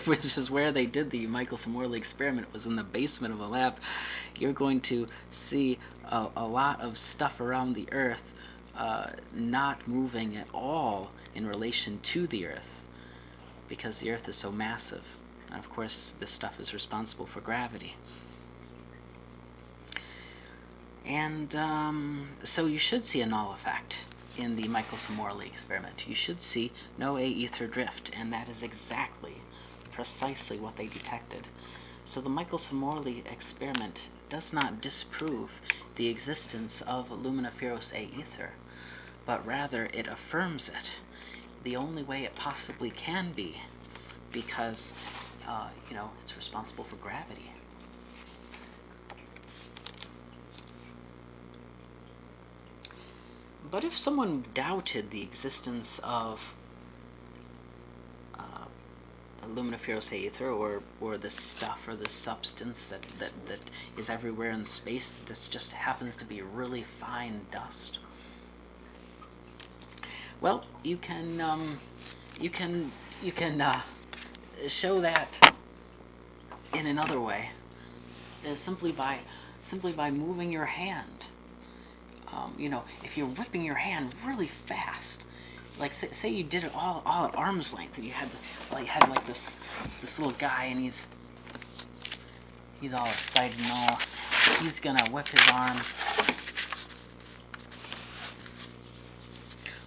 which is where they did the Michelson-Morley experiment, was in the basement of a lab, you're going to see a lot of stuff around the Earth not moving at all in relation to the Earth, because the Earth is so massive. And of course, this stuff is responsible for gravity. And so you should see a null effect in the Michelson-Morley experiment. You should see no aether drift, and that is precisely what they detected. So the Michelson-Morley experiment does not disprove the existence of luminiferous aether, but rather it affirms it the only way it possibly can be, because it's responsible for gravity. But if someone doubted the existence of luminiferous ether, or this stuff or this substance that is everywhere in space. This just happens to be really fine dust. Well, you can show that in another way, simply by moving your hand. If you're whipping your hand really fast, like say you did it all at arm's length, and you had like this little guy, and he's all excited and all. He's gonna whip his arm.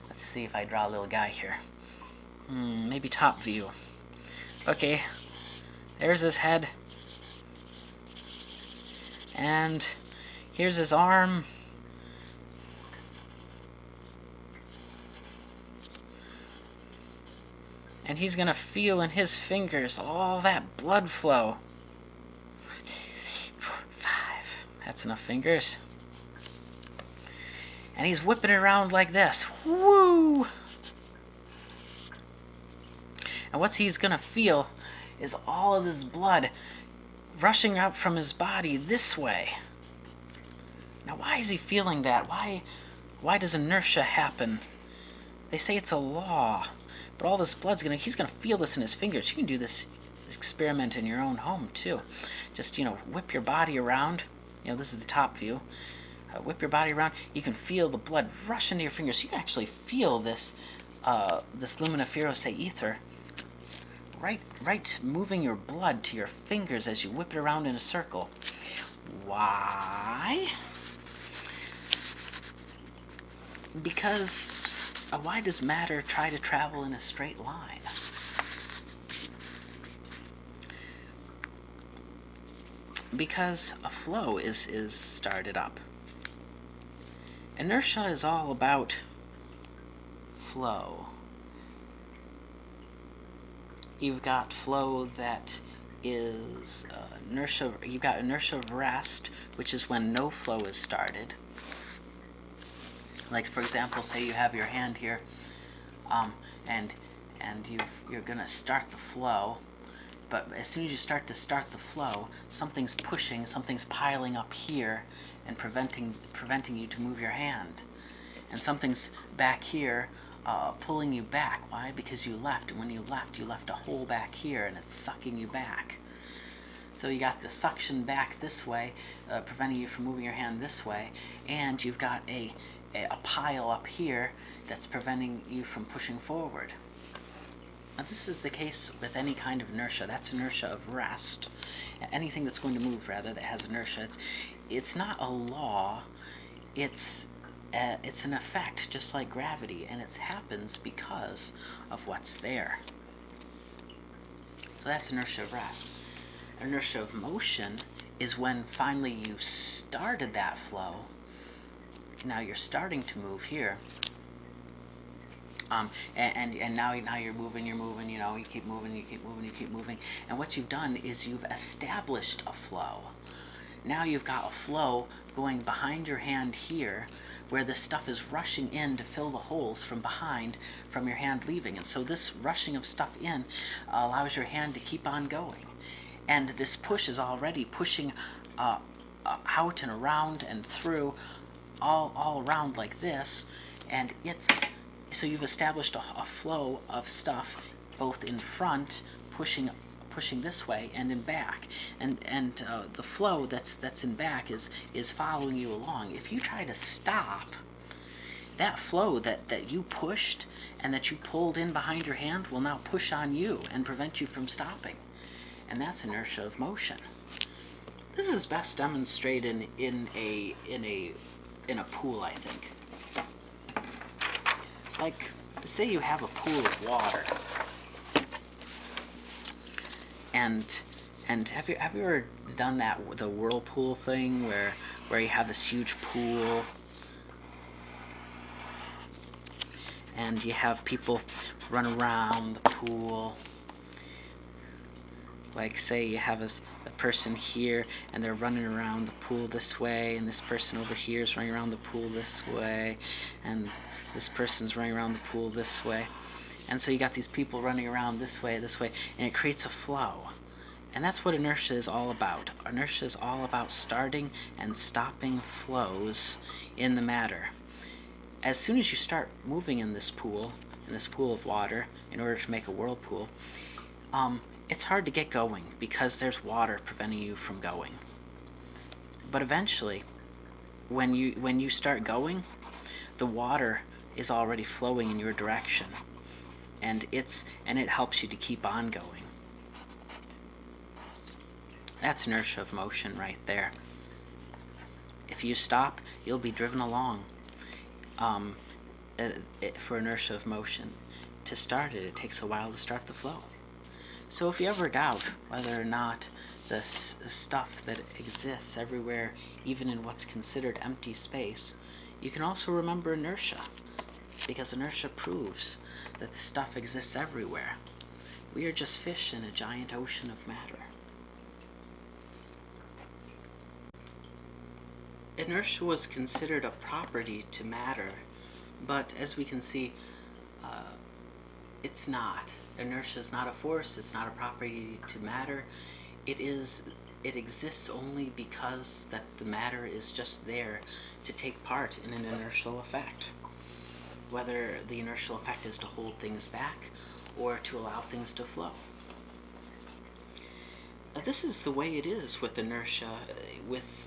Let's see if I draw a little guy here. Maybe top view. Okay, there's his head, and here's his arm. And he's going to feel in his fingers all that blood flow. 1, 2, 3, 4, 5. That's enough fingers. And he's whipping it around like this. Woo! And what he's going to feel is all of this blood rushing out from his body this way. Now, why is he feeling that? Why does inertia happen? They say it's a law. But all this blood's he's gonna feel this in his fingers. You can do this experiment in your own home too. Just, whip your body around. This is the top view. Whip your body around. You can feel the blood rush into your fingers. You can actually feel this luminiferous ether right moving your blood to your fingers as you whip it around in a circle. Why? Because why does matter try to travel in a straight line? Because a flow is started up. Inertia is all about flow. You've got flow that is inertia. You've got inertia of rest, which is when no flow is started. Like, for example, say you have your hand here, and you're going to start the flow, but as soon as you start the flow, something's pushing, something's piling up here and preventing you to move your hand. And something's back here pulling you back. Why? Because you left, and when you left a hole back here, and it's sucking you back. So you got the suction back this way, preventing you from moving your hand this way, and you've got a pile up here that's preventing you from pushing forward. Now, this is the case with any kind of inertia. That's inertia of rest. Anything that's going to move, rather, that has inertia. It's not a law. It's an effect, just like gravity, and it happens because of what's there. So that's inertia of rest. Inertia of motion is when finally you've started that flow. Now you're starting to move here, and now you're moving. You keep moving, and what you've done is you've established a flow. Now you've got a flow going behind your hand here, where the stuff is rushing in to fill the holes from behind, from your hand leaving, and so this rushing of stuff in allows your hand to keep on going, and this push is already pushing out and around and through. All around like this, and so you've established a flow of stuff both in front, pushing this way, and in back, and the flow that's in back is following you along. If you try to stop, that flow that you pushed and that you pulled in behind your hand will now push on you and prevent you from stopping, and that's inertia of motion. This is best demonstrated in a pool, I think. Like, say you have a pool of water, and have you ever done the whirlpool thing where you have this huge pool and you have people run around the pool? Like, say you have a person here, and they're running around the pool this way, and this person over here is running around the pool this way, and this person's running around the pool this way. And so you got these people running around this way, and it creates a flow. And that's what inertia is all about. Inertia is all about starting and stopping flows in the matter. As soon as you start moving in this pool of water, in order to make a whirlpool, it's hard to get going because there's water preventing you from going. But eventually, when you start going, the water is already flowing in your direction, and it helps you to keep on going. That's inertia of motion right there. If you stop, you'll be driven along. For inertia of motion, to start it takes a while to start the flow. So if you ever doubt whether or not this stuff that exists everywhere, even in what's considered empty space, you can also remember inertia, because inertia proves that the stuff exists everywhere. We are just fish in a giant ocean of matter. Inertia was considered a property to matter, but as we can see, it's not. Inertia is not a force, it's not a property to matter. It exists only because that the matter is just there to take part in an inertial effect. Whether the inertial effect is to hold things back or to allow things to flow. This is the way it is with inertia, with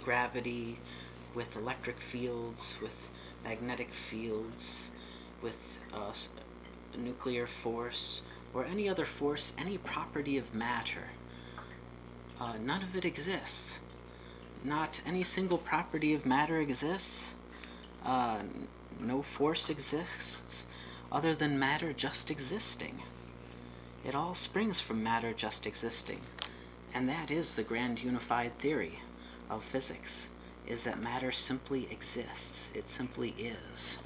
gravity, with electric fields, with magnetic fields, with nuclear force, or any other force, any property of matter. None of it exists. Not any single property of matter exists. No force exists other than matter just existing. It all springs from matter just existing. And that is the grand unified theory of physics, is that matter simply exists. It simply is.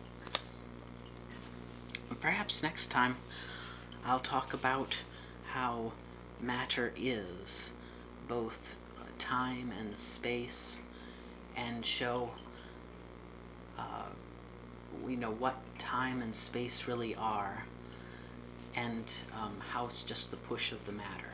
Perhaps next time I'll talk about how matter is both time and space, and show we know what time and space really are, and how it's just the push of the matter.